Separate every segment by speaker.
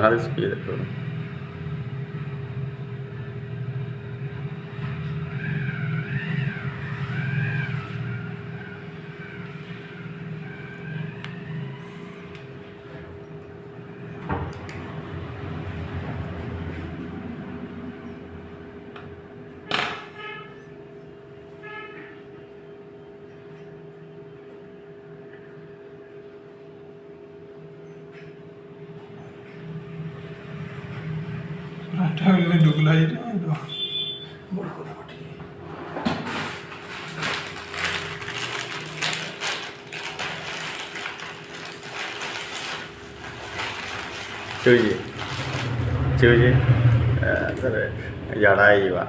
Speaker 1: ভালো স্পিড দেখো।
Speaker 2: ঢুকলাই
Speaker 1: చూజి చూజి సరే జడా ఇవా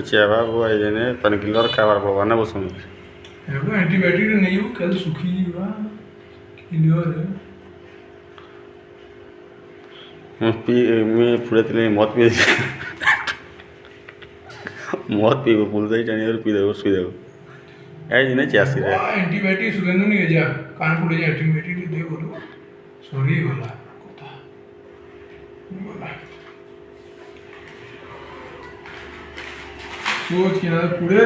Speaker 1: चेवा वो आई जने पन किलोर खाबार पड़वाना बसुन
Speaker 2: एगो एंटीबायोटिक नहीं हो कल सुखी बा क्लियर है
Speaker 1: मैं पूरे दिन मौत पी मौत पी को पुल दे जाने और पी दे और सुई दे ऐ जिने चासी रे
Speaker 2: एंटीबायोटिक सुगंध नहीं है जा कान पड़े जा एंटीबायोटिक दे बोलो सॉरी बोला कोता बोला सोच के ना पूरे